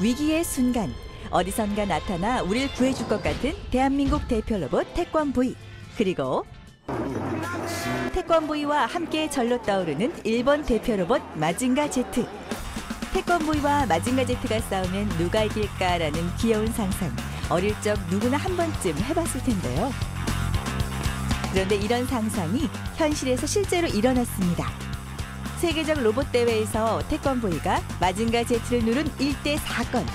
위기의 순간, 어디선가 나타나 우릴 구해줄 것 같은 대한민국 대표 로봇 태권브이, 그리고 태권브이와 함께 절로 떠오르는 일본 대표 로봇 마징가 제트. 태권브이와 마징가 제트가 싸우면 누가 이길까라는 귀여운 상상, 어릴 적 누구나 한 번쯤 해봤을 텐데요. 그런데 이런 상상이 현실에서 실제로 일어났습니다. 세계적 로봇 대회에서 태권브이가 마징가 제트를 누른 1대 사건.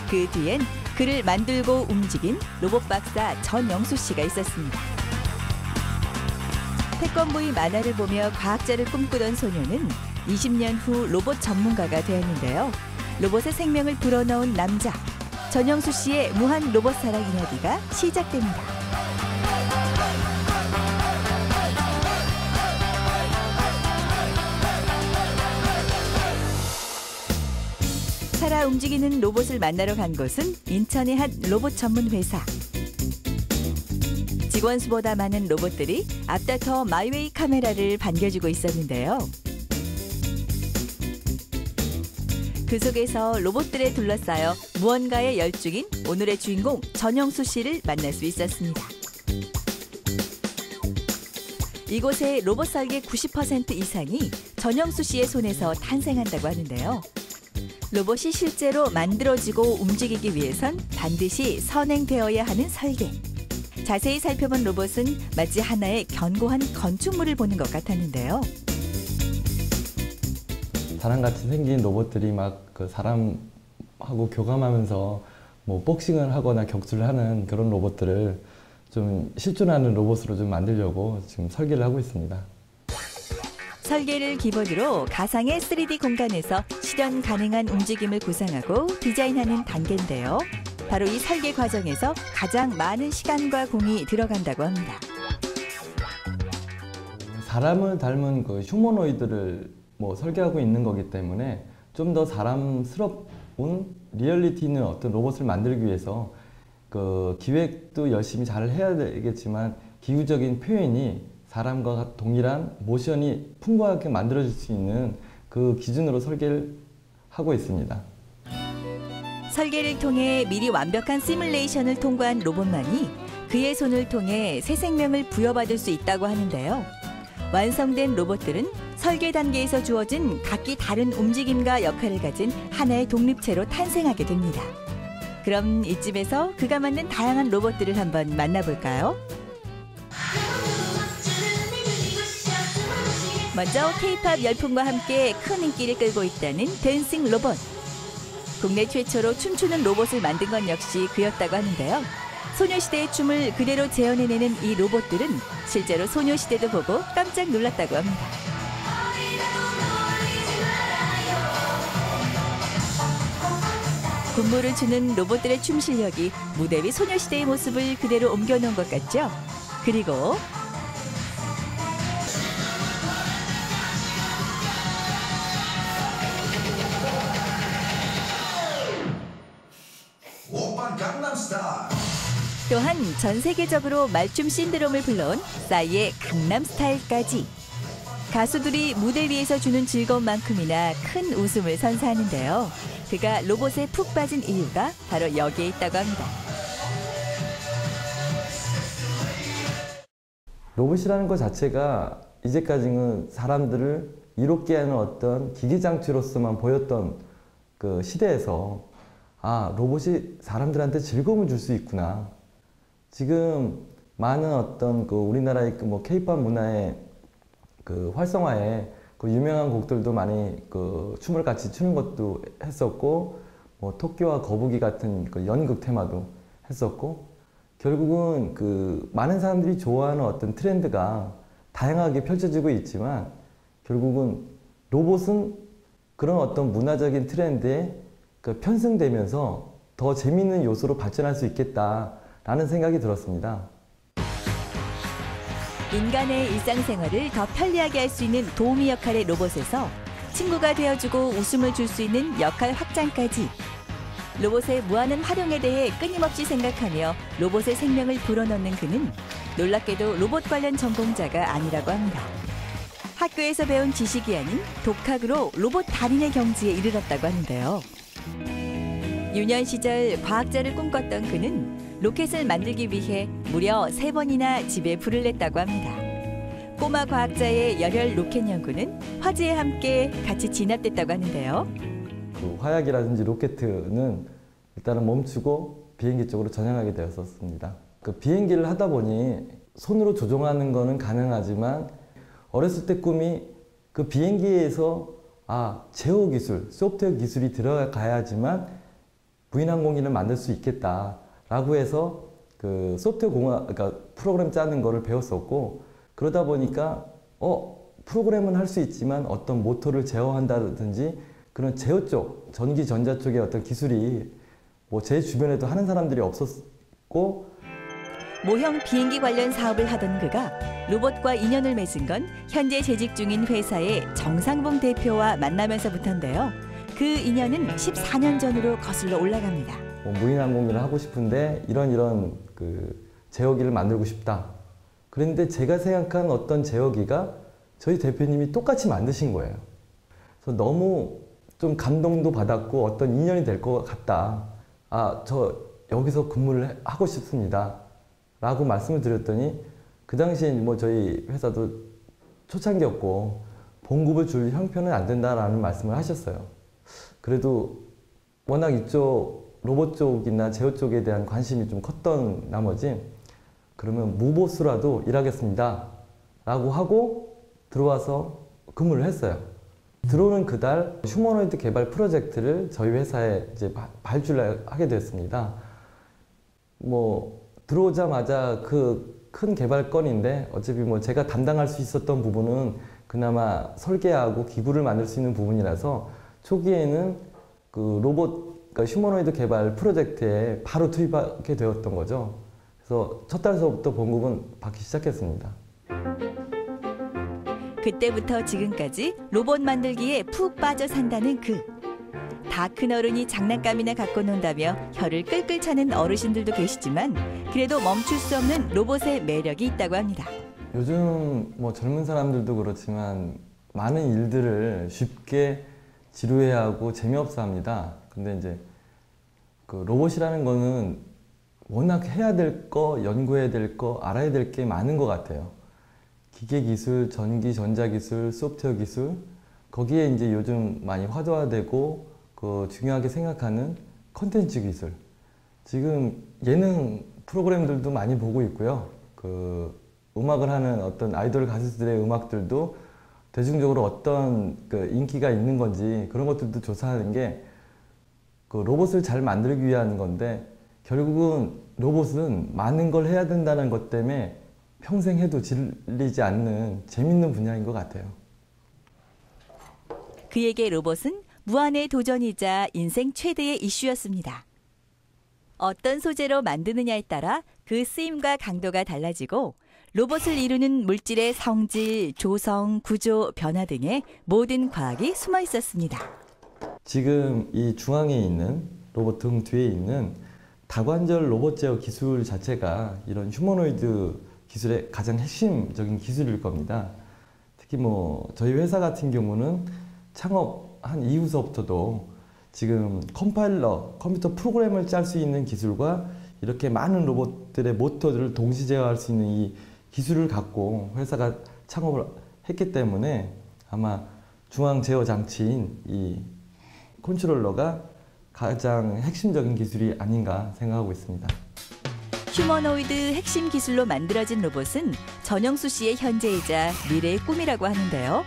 그 뒤엔 그를 만들고 움직인 로봇 박사 전영수 씨가 있었습니다. 태권브이 만화를 보며 과학자를 꿈꾸던 소녀는 20년 후 로봇 전문가가 되었는데요. 로봇의 생명을 불어넣은 남자, 전영수 씨의 무한 로봇 사랑 이야기가 시작됩니다. 살아 움직이는 로봇을 만나러 간 곳은 인천의 한 로봇 전문 회사. 직원 수보다 많은 로봇들이 앞다퉈 마이웨이 카메라를 반겨주고 있었는데요. 그 속에서 로봇들에 둘러싸여 무언가에 열중인 오늘의 주인공 전영수 씨를 만날 수 있었습니다. 이곳의 로봇 설계 90% 이상이 전영수 씨의 손에서 탄생한다고 하는데요. 로봇이 실제로 만들어지고 움직이기 위해선 반드시 선행되어야 하는 설계. 자세히 살펴본 로봇은 마치 하나의 견고한 건축물을 보는 것 같았는데요. 사람같이 생긴 로봇들이 막 그 사람하고 교감하면서 뭐 복싱을 하거나 격투를 하는 그런 로봇들을 좀 실존하는 로봇으로 좀 만들려고 지금 설계를 하고 있습니다. 설계를 기본으로 가상의 3D 공간에서 실현 가능한 움직임을 구상하고 디자인하는 단계인데요. 바로 이 설계 과정에서 가장 많은 시간과 공이 들어간다고 합니다. 사람을 닮은 그 휴머노이드를 뭐 설계하고 있는 거기 때문에 좀 더 사람스러운 리얼리티 있는 어떤 로봇을 만들기 위해서 그 기획도 열심히 잘 해야 되겠지만 기구적인 표현이 사람과 동일한 모션이 풍부하게 만들어질 수 있는 그 기준으로 설계를 하고 있습니다. 설계를 통해 미리 완벽한 시뮬레이션을 통과한 로봇만이 그의 손을 통해 새 생명을 부여받을 수 있다고 하는데요. 완성된 로봇들은 설계 단계에서 주어진 각기 다른 움직임과 역할을 가진 하나의 독립체로 탄생하게 됩니다. 그럼 이쯤에서 그가 만든 다양한 로봇들을 한번 만나볼까요? 먼저 K-팝 열풍과 함께 큰 인기를 끌고 있다는 댄싱 로봇. 국내 최초로 춤추는 로봇을 만든 건 역시 그였다고 하는데요. 소녀시대의 춤을 그대로 재현해내는 이 로봇들은 실제로 소녀시대도 보고 깜짝 놀랐다고 합니다. 군무를 추는 로봇들의 춤 실력이 무대 위 소녀시대의 모습을 그대로 옮겨놓은 것 같죠? 그리고 또한 전 세계적으로 말춤 신드롬을 불러온 싸이의 강남스타일까지 가수들이 무대 위에서 주는 즐거움만큼이나 큰 웃음을 선사하는데요. 그가 로봇에 푹 빠진 이유가 바로 여기에 있다고 합니다. 로봇이라는 것 자체가 이제까지는 사람들을 이롭게 하는 어떤 기기장치로서만 보였던 그 시대에서 아, 로봇이 사람들한테 즐거움을 줄 수 있구나. 지금 많은 어떤 그 우리나라의 그 뭐 K-팝 문화의 그 활성화에 그 유명한 곡들도 많이 그 춤을 같이 추는 것도 했었고, 뭐 토끼와 거북이 같은 그 연극 테마도 했었고, 결국은 그 많은 사람들이 좋아하는 어떤 트렌드가 다양하게 펼쳐지고 있지만 결국은 로봇은 그런 어떤 문화적인 트렌드에 그 편승되면서 더 재미있는 요소로 발전할 수 있겠다라는 생각이 들었습니다. 인간의 일상생활을 더 편리하게 할 수 있는 도우미 역할의 로봇에서 친구가 되어주고 웃음을 줄 수 있는 역할 확장까지 로봇의 무한한 활용에 대해 끊임없이 생각하며 로봇의 생명을 불어넣는 그는 놀랍게도 로봇 관련 전공자가 아니라고 합니다. 학교에서 배운 지식이 아닌 독학으로 로봇 달인의 경지에 이르렀다고 하는데요. 유년 시절 과학자를 꿈꿨던 그는 로켓을 만들기 위해 무려 3번이나 집에 불을 냈다고 합니다. 꼬마 과학자의 열혈 로켓 연구는 화재에 함께 같이 진압됐다고 하는데요. 그 화약이라든지 로켓은 일단은 멈추고 비행기 쪽으로 전향하게 되었었습니다. 그 비행기를 하다 보니 손으로 조종하는 거는 가능하지만 어렸을 때 꿈이 그 비행기에서 제어 기술, 소프트웨어 기술이 들어가야지만 무인항공기를 만들 수 있겠다라고 해서 그 소프트웨어 그러니까 프로그램 짜는 거를 배웠었고, 그러다 보니까 프로그램은 할 수 있지만 어떤 모터를 제어한다든지 그런 제어 쪽, 전기 전자 쪽의 어떤 기술이 제 주변에도 하는 사람들이 없었고, 모형 비행기 관련 사업을 하던 그가 로봇과 인연을 맺은 건 현재 재직 중인 회사의 정상봉 대표와 만나면서부터인데요. 그 인연은 14년 전으로 거슬러 올라갑니다. 무인항공기를 하고 싶은데 이런 그 제어기를 만들고 싶다. 그런데 제가 생각한 어떤 제어기가 저희 대표님이 똑같이 만드신 거예요. 그래서 너무 좀 감동도 받았고 어떤 인연이 될 것 같다. 저 여기서 근무를 하고 싶습니다. 라고 말씀을 드렸더니 그 당시에 저희 회사도 초창기였고 봉급을 줄 형편은 안 된다라는 말씀을 하셨어요. 그래도 워낙 이쪽 로봇 쪽이나 제어 쪽에 대한 관심이 좀 컸던 나머지 그러면 무보수라도 일하겠습니다. 라고 하고 들어와서 근무를 했어요. 들어오는 그달 휴머노이드 개발 프로젝트를 저희 회사에 이제 발주를 하게 되었습니다. 들어오자마자 그 큰 개발 건인데 어차피 제가 담당할 수 있었던 부분은 그나마 설계하고 기구를 만들 수 있는 부분이라서 초기에는 그 로봇, 그러니까 휴머노이드 개발 프로젝트에 바로 투입하게 되었던 거죠. 그래서 첫 달서부터 봉급은 받기 시작했습니다. 그때부터 지금까지 로봇 만들기에 푹 빠져 산다는 그. 다 큰 어른이 장난감이나 갖고 논다며 혀를 끌끌 차는 어르신들도 계시지만 그래도 멈출 수 없는 로봇의 매력이 있다고 합니다. 요즘 젊은 사람들도 그렇지만 많은 일들을 쉽게 지루해하고 재미없어 합니다. 근데 이제 그 로봇이라는 거는 워낙 해야 될 거, 연구해야 될 거, 알아야 될 게 많은 것 같아요. 기계 기술, 전기, 전자 기술, 소프트웨어 기술, 거기에 이제 요즘 많이 화두화되고 중요하게 생각하는 콘텐츠 기술. 지금 예능 프로그램들도 많이 보고 있고요. 음악을 하는 어떤 아이돌 가수들의 음악들도 대중적으로 어떤 인기가 있는 건지 그런 것들도 조사하는 게 로봇을 잘 만들기 위한 건데, 결국은 로봇은 많은 걸 해야 된다는 것 때문에 평생 해도 질리지 않는 재밌는 분야인 것 같아요. 그에게 로봇은 무한의 도전이자 인생 최대의 이슈였습니다. 어떤 소재로 만드느냐에 따라 그 쓰임과 강도가 달라지고 로봇을 이루는 물질의 성질, 조성, 구조, 변화 등의 모든 과학이 숨어 있었습니다. 지금 이 중앙에 있는 로봇 등 뒤에 있는 다관절 로봇 제어 기술 자체가 이런 휴머노이드 기술의 가장 핵심적인 기술일 겁니다. 특히 저희 회사 같은 경우는 창업한 이후서부터도 지금 컴파일러, 컴퓨터 프로그램을 짤 수 있는 기술과 이렇게 많은 로봇들의 모터들을 동시 제어할 수 있는 이 기술을 갖고 회사가 창업을 했기 때문에 아마 중앙 제어 장치인 이 컨트롤러가 가장 핵심적인 기술이 아닌가 생각하고 있습니다. 휴머노이드 핵심 기술로 만들어진 로봇은 전영수 씨의 현재이자 미래의 꿈이라고 하는데요.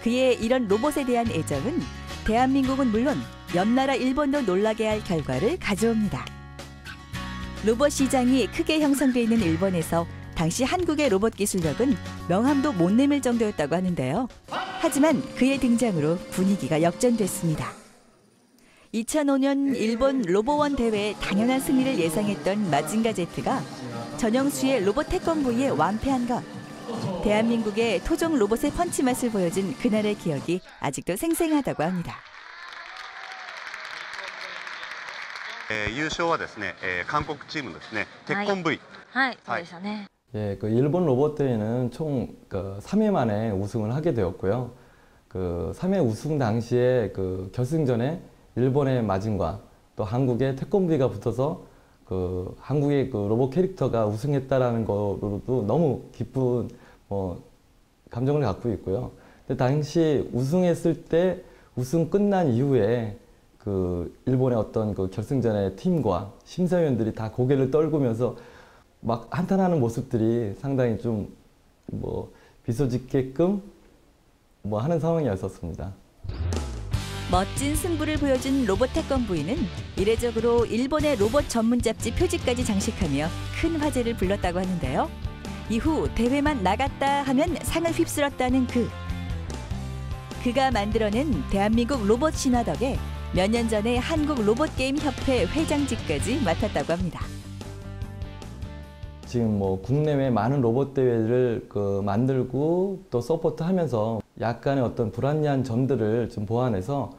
그의 이런 로봇에 대한 애정은 대한민국은 물론 옆나라 일본도 놀라게 할 결과를 가져옵니다. 로봇 시장이 크게 형성돼 있는 일본에서 당시 한국의 로봇 기술력은 명함도 못 내밀 정도였다고 하는데요. 하지만 그의 등장으로 분위기가 역전됐습니다. 2005년 일본 로보원 대회에 당연한 승리를 예상했던 마징가 제트가 전영수의 로봇 태권브이에 완패한 것. 대한민국의 토종 로봇의 펀치맛을 보여준 그날의 기억이 아직도 생생하다고 합니다. 優勝はですね、韓国チームですね、鉄拳 V。はい、そうでしたね。 예, 일본 로봇 대회는 총 3회 만에 우승을 하게 되었고요. 3회 우승 당시에 결승전에 일본의 마징과 또 한국의 태권브이가 붙어서 그 한국의 그 로봇 캐릭터가 우승했다라는 거로도 너무 기쁜 감정을 갖고 있고요. 근데 당시 우승했을 때 우승 끝난 이후에 그 일본의 어떤 그 결승전의 팀과 심사위원들이 다 고개를 떨구면서 막 한탄하는 모습들이 상당히 좀 미소 짓게끔 하는 상황이었었습니다. 멋진 승부를 보여준 로봇 태권브이는 이례적으로 일본의 로봇 전문 잡지 표지까지 장식하며 큰 화제를 불렀다고 하는데요. 이후 대회만 나갔다 하면 상을 휩쓸었다는 그가 만들어낸 대한민국 로봇 신화 덕에 몇 년 전에 한국 로봇게임협회 회장직까지 맡았다고 합니다. 지금 국내외 많은 로봇 대회를 만들고 또 서포트하면서 약간의 어떤 불합리한 점들을 좀 보완해서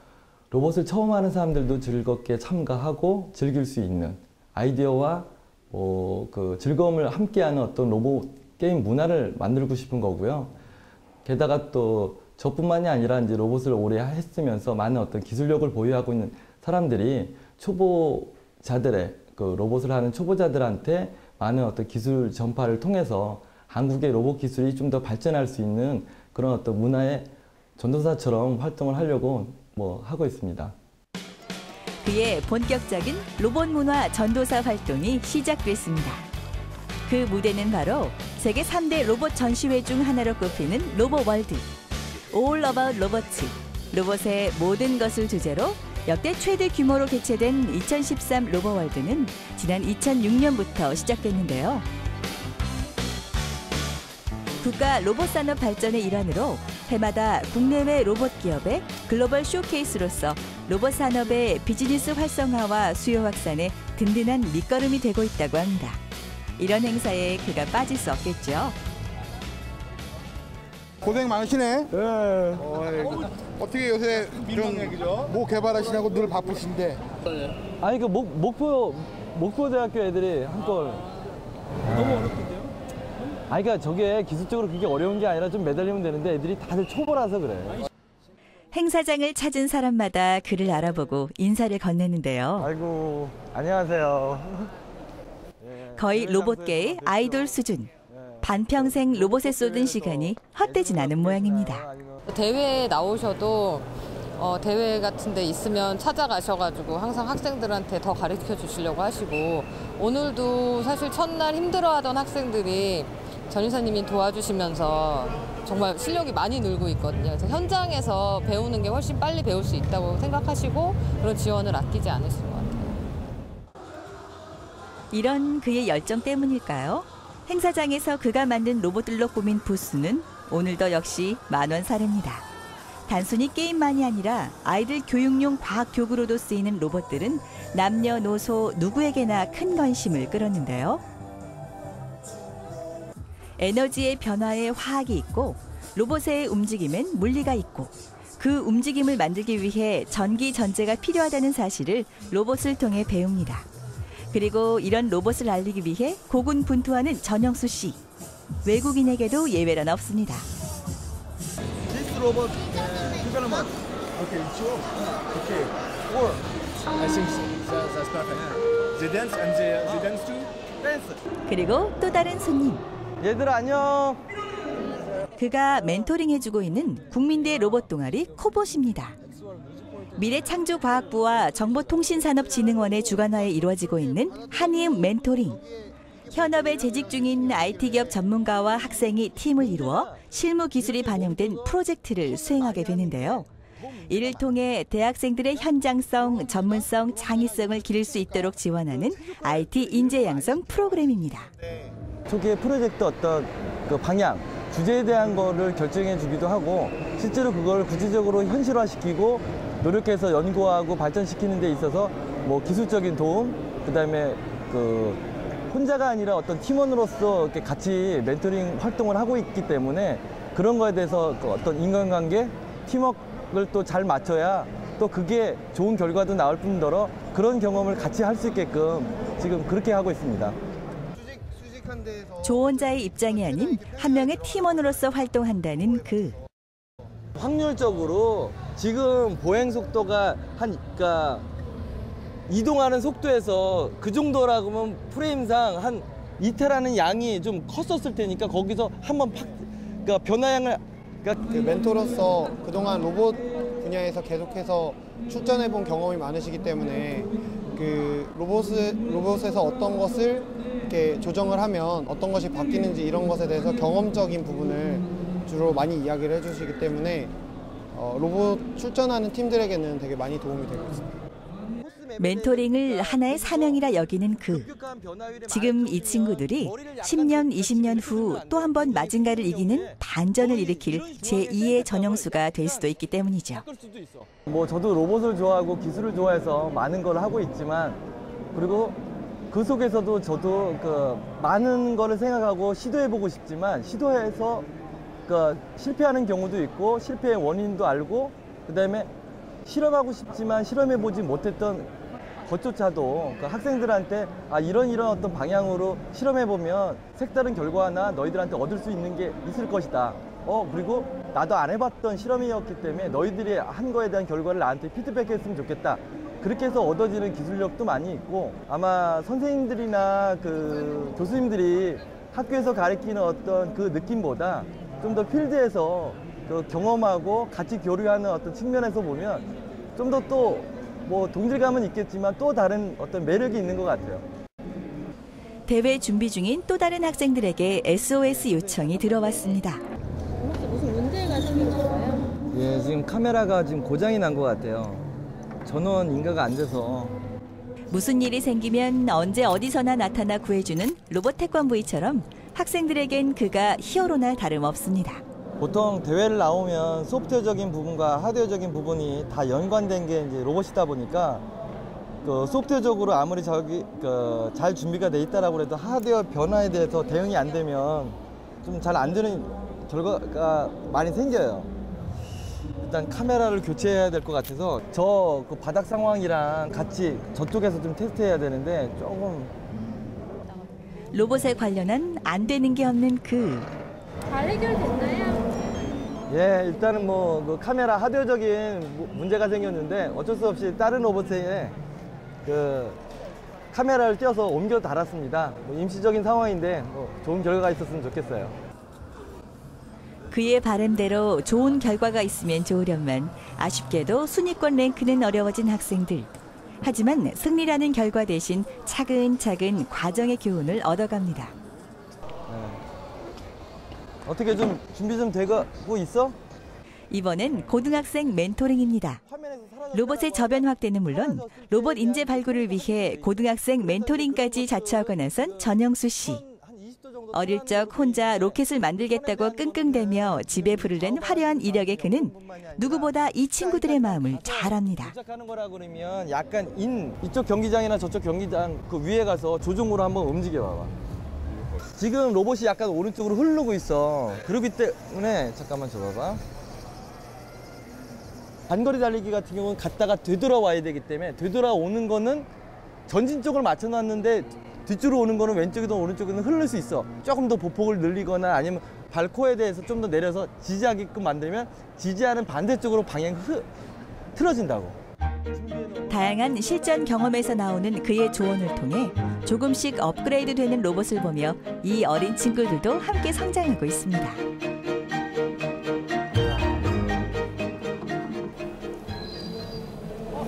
로봇을 처음 하는 사람들도 즐겁게 참가하고 즐길 수 있는 아이디어와 그 즐거움을 함께하는 어떤 로봇 게임 문화를 만들고 싶은 거고요. 게다가 또 저뿐만이 아니라 이제 로봇을 오래 했으면서 많은 어떤 기술력을 보유하고 있는 사람들이 초보자들의 그 로봇을 하는 초보자들한테 많은 어떤 기술 전파를 통해서 한국의 로봇 기술이 좀 더 발전할 수 있는 그런 어떤 문화의 전도사처럼 활동을 하려고 하고 있습니다. 그의 본격적인 로봇 문화 전도사 활동이 시작됐습니다. 그 무대는 바로 세계 3대 로봇 전시회 중 하나로 꼽히는 로봇월드. All About Robots, 로봇의 모든 것을 주제로 역대 최대 규모로 개최된 2013 로봇월드는 지난 2006년부터 시작됐는데요. 국가 로봇 산업 발전의 일환으로 해마다 국내외 로봇 기업의 글로벌 쇼케이스로서 로봇 산업의 비즈니스 활성화와 수요 확산에 든든한 밑거름이 되고 있다고 합니다. 이런 행사에 그가 빠질 수 없겠죠. 고생 많으시네. 네. 어떻게 요새 뭐 개발하시냐고 늘 바쁘신데. 아니 그 목포대학교 애들이 한걸 너무 어렵던데요? 아니 그러니까 저게 기술적으로 그렇게 어려운 게 아니라 좀 매달리면 되는데 애들이 다들 초보라서 그래. 행사장을 찾은 사람마다 그를 알아보고 인사를 건네는데요. 아이고 안녕하세요. 거의 로봇계의 아이돌 수준. 반평생 로봇에 쏟은 시간이 헛되진 않은 모양입니다. 대회에 나오셔도 대회 같은 데 있으면 찾아가셔가지고 항상 학생들한테 더 가르쳐 주시려고 하시고, 오늘도 사실 첫날 힘들어하던 학생들이 전인사님이 도와주시면서 정말 실력이 많이 늘고 있거든요. 그래서 현장에서 배우는 게 훨씬 빨리 배울 수 있다고 생각하시고 그런 지원을 아끼지 않으실 것 같아요. 이런 그의 열정 때문일까요? 행사장에서 그가 만든 로봇들로 꾸민 부스는 오늘도 역시 만원사례입니다. 단순히 게임만이 아니라 아이들 교육용 과학 교구로도 쓰이는 로봇들은 남녀노소 누구에게나 큰 관심을 끌었는데요. 에너지의 변화에 화학이 있고 로봇의 움직임엔 물리가 있고 그 움직임을 만들기 위해 전기 전제가 필요하다는 사실을 로봇을 통해 배웁니다. 그리고 이런 로봇을 알리기 위해 고군분투하는 전영수 씨. 외국인에게도 예외란 없습니다. This robot development. Okay, it's your. Okay. Or I think that's perfect. They dance and they dance too. Dance. 그리고 또 다른 손님. 얘들아 안녕. 그가 멘토링해주고 있는 국민대 로봇 동아리 코봇입니다. 미래창조과학부와 정보통신산업진흥원의 주관하에 이루어지고 있는 한이음 멘토링. 현업에 재직 중인 IT기업 전문가와 학생이 팀을 이루어 실무 기술이 반영된 프로젝트를 수행하게 되는데요. 이를 통해 대학생들의 현장성, 전문성, 창의성을 기를 수 있도록 지원하는 IT 인재 양성 프로그램입니다. 초기에 프로젝트 어떤 그 방향, 주제에 대한 거를 결정해 주기도 하고 실제로 그걸 구체적으로 현실화시키고 노력해서 연구하고 발전시키는 데 있어서 기술적인 도움, 그다음에 혼자가 아니라 어떤 팀원으로서 이렇게 같이 멘토링 활동을 하고 있기 때문에 그런 거에 대해서 어떤 인간관계, 팀워크를 또 잘 맞춰야 또 그게 좋은 결과도 나올 뿐더러 그런 경험을 같이 할 수 있게끔 지금 그렇게 하고 있습니다. 조언자의 입장이 아닌 한 명의 팀원으로서 활동한다는 그. 확률적으로 지금 보행 속도가 그러니까 이동하는 속도에서 그 정도라고 하면 프레임상 한 이태라는 양이 좀 컸었을 테니까 거기서 한번 팍 그러니까 변화양을 그러니까 그 멘토로서 그동안 로봇 분야에서 계속해서 출전해본 경험이 많으시기 때문에 그 로봇에서 어떤 것을 이렇게 조정을 하면 어떤 것이 바뀌는지 이런 것에 대해서 경험적인 부분을 주로 많이 이야기를 해주시기 때문에 로봇 출전하는 팀들에게는 되게 많이 도움이 되고 있습니다. 멘토링을 하나의 사명이라 여기는 그. 지금 이 친구들이 10년, 20년 후 또 한 번 마징가를 이기는 반전을 일으킬 제2의 전영수가 될 수도 있기 때문이죠. 뭐 저도 로봇을 좋아하고 기술을 좋아해서 많은 걸 하고 있지만 그리고 그 속에서도 저도 그 많은 거를 생각하고 시도해보고 싶지만 시도해서 그 실패하는 경우도 있고 실패의 원인도 알고 그다음에 실험하고 싶지만 실험해보지 못했던 것조차도 그 학생들한테 이런 어떤 방향으로 실험해보면 색다른 결과나 너희들한테 얻을 수 있는 게 있을 것이다. 그리고 나도 안 해봤던 실험이었기 때문에 너희들이 한 거에 대한 결과를 나한테 피드백했으면 좋겠다. 그렇게 해서 얻어지는 기술력도 많이 있고 아마 선생님들이나 그 교수님들이 학교에서 가르치는 어떤 그 느낌보다 좀 더 필드에서 그 경험하고 같이 교류하는 어떤 측면에서 보면 좀 더 또 뭐 동질감은 있겠지만 또 다른 어떤 매력이 있는 것 같아요. 대회 준비 중인 또 다른 학생들에게 SOS 요청이 들어왔습니다. 혹시 무슨 문제가 생긴 건가요? 예, 지금 카메라가 지금 고장이 난 것 같아요. 전원 인가가 안 돼서. 무슨 일이 생기면 언제 어디서나 나타나 구해주는 로봇 태권브이처럼 학생들에겐 그가 히어로나 다름없습니다. 보통 대회를 나오면 소프트웨어적인 부분과 하드웨어적인 부분이 다 연관된 게 이제 로봇이다 보니까 그 소프트웨어적으로 아무리 잘 준비가 돼 있다라고 해도 하드웨어 변화에 대해서 대응이 안 되면 좀 잘 안 되는 결과가 많이 생겨요. 일단 카메라를 교체해야 될 것 같아서 저 그 바닥 상황이랑 같이 저쪽에서 좀 테스트해야 되는데 조금 로봇에 관련한 안 되는 게 없는 그. 잘 해결됐나요? 예, 일단은 뭐 그 카메라 하드웨어적인 문제가 생겼는데 어쩔 수 없이 다른 로봇에 그 카메라를 띄워서 옮겨 달았습니다. 뭐 임시적인 상황인데 뭐 좋은 결과가 있었으면 좋겠어요. 그의 바람대로 좋은 결과가 있으면 좋으련만 아쉽게도 순위권 랭크는 어려워진 학생들. 하지만 승리라는 결과 대신 차근차근 과정의 교훈을 얻어갑니다. 어떻게 좀 준비 좀 되고 있어? 이번엔 고등학생 멘토링입니다. 로봇의 저변 확대는 물론 로봇 인재 발굴을 위해 고등학생 멘토링까지 자처하고 나선 전영수 씨. 어릴 적 혼자 로켓을 만들겠다고 끙끙대며 집에 불을 낸 화려한 이력의 그는 누구보다 이 친구들의 마음을 잘 압니다. 도착하는 거라 그러면 약간 이쪽 경기장이나 저쪽 경기장 그 위에 가서 조종으로 한번 움직여 봐봐. 지금 로봇이 약간 오른쪽으로 흐르고 있어. 그렇기 때문에 잠깐만 줘봐봐. 단거리 달리기 같은 경우는 갔다가 되돌아와야 되기 때문에 되돌아오는 거는 전진 쪽을 맞춰놨는데 뒤쪽으로 오는 거는 왼쪽이든 오른쪽이든 흐를 수 있어. 조금 더 보폭을 늘리거나 아니면 발코에 대해서 좀 더 내려서 지지하게끔 만들면 지지하는 반대쪽으로 방향이 틀어진다고. 다양한 실전 경험에서 나오는 그의 조언을 통해 조금씩 업그레이드 되는 로봇을 보며 이 어린 친구들도 함께 성장하고 있습니다.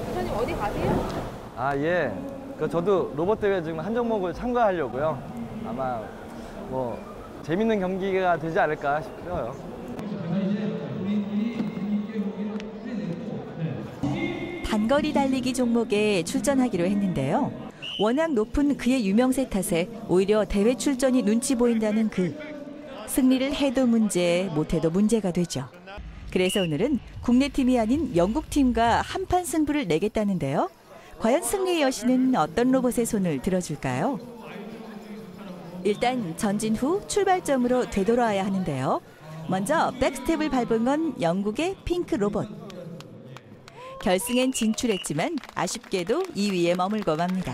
부장님 어디 가세요? 예. 저도 로봇 대회 지금 한 종목을 참가하려고요. 아마 뭐 재밌는 경기가 되지 않을까 싶어요. 단거리 달리기 종목에 출전하기로 했는데요. 워낙 높은 그의 유명세 탓에 오히려 대회 출전이 눈치 보인다는 그. 승리를 해도 문제, 못해도 문제가 되죠. 그래서 오늘은 국내 팀이 아닌 영국 팀과 한판 승부를 내겠다는데요. 과연 승리의 여신은 어떤 로봇의 손을 들어줄까요? 일단 전진 후 출발점으로 되돌아와야 하는데요. 먼저 백스텝을 밟은 건 영국의 핑크 로봇. 결승엔 진출했지만 아쉽게도 2위에 머물고 맙니다.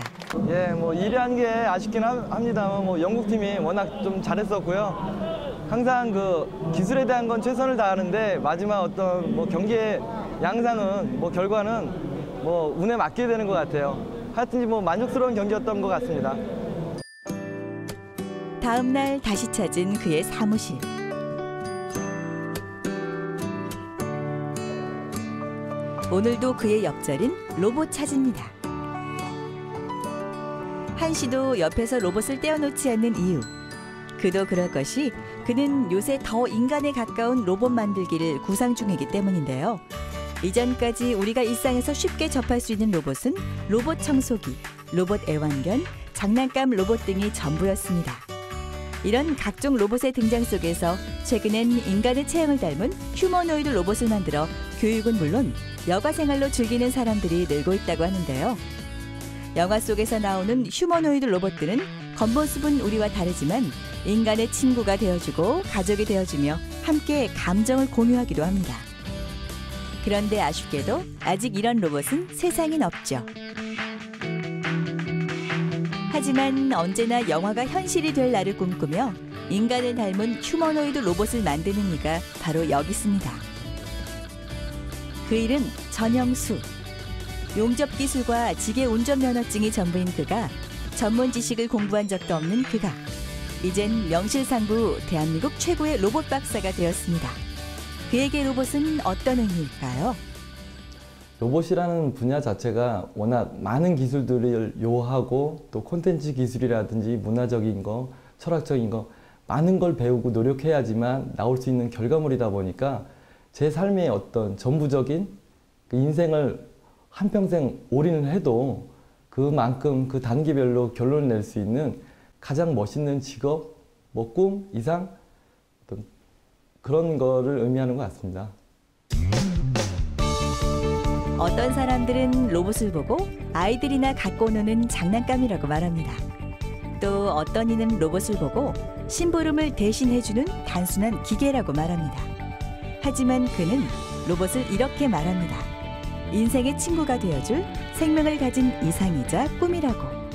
예, 뭐 1위 한 게 아쉽긴 합니다만 뭐 영국 팀이 워낙 좀 잘했었고요. 항상 그 기술에 대한 건 최선을 다하는데 마지막 어떤 뭐 경기의 양상은 뭐 결과는 뭐 운에 맡게 되는 것 같아요. 하여튼 뭐 만족스러운 경기였던 것 같습니다. 다음 날 다시 찾은 그의 사무실. 오늘도 그의 옆자리는 로봇 찾입니다. 한 씨도 옆에서 로봇을 떼어놓지 않는 이유. 그도 그럴 것이 그는 요새 더 인간에 가까운 로봇 만들기를 구상 중이기 때문인데요. 이전까지 우리가 일상에서 쉽게 접할 수 있는 로봇은 로봇 청소기, 로봇 애완견, 장난감 로봇 등이 전부였습니다. 이런 각종 로봇의 등장 속에서 최근엔 인간의 체형을 닮은 휴머노이드 로봇을 만들어 교육은 물론 여가 생활로 즐기는 사람들이 늘고 있다고 하는데요. 영화 속에서 나오는 휴머노이드 로봇들은 겉모습은 우리와 다르지만 인간의 친구가 되어주고 가족이 되어주며 함께 감정을 공유하기도 합니다. 그런데 아쉽게도 아직 이런 로봇은 세상엔 없죠. 하지만 언제나 영화가 현실이 될 날을 꿈꾸며 인간을 닮은 휴머노이드 로봇을 만드는 이가 바로 여기 있습니다. 그 이름 전영수. 용접 기술과 지게 운전 면허증이 전부인 그가 전문 지식을 공부한 적도 없는 그가 이젠 명실상부 대한민국 최고의 로봇 박사가 되었습니다. 그에게 로봇은 어떤 의미일까요? 로봇이라는 분야 자체가 워낙 많은 기술들을 요하고 또 콘텐츠 기술이라든지 문화적인 거, 철학적인 거 많은 걸 배우고 노력해야지만 나올 수 있는 결과물이다 보니까 제 삶의 어떤 전부적인 그 인생을 한평생 올인을 해도 그만큼 그 단계별로 결론을 낼 수 있는 가장 멋있는 직업, 뭐 꿈 이상 어떤 그런 거를 의미하는 것 같습니다. 어떤 사람들은 로봇을 보고 아이들이나 갖고 노는 장난감이라고 말합니다. 또 어떤 이는 로봇을 보고 심부름을 대신해주는 단순한 기계라고 말합니다. 하지만 그는 로봇을 이렇게 말합니다. 인생의 친구가 되어줄 생명을 가진 이상이자 꿈이라고.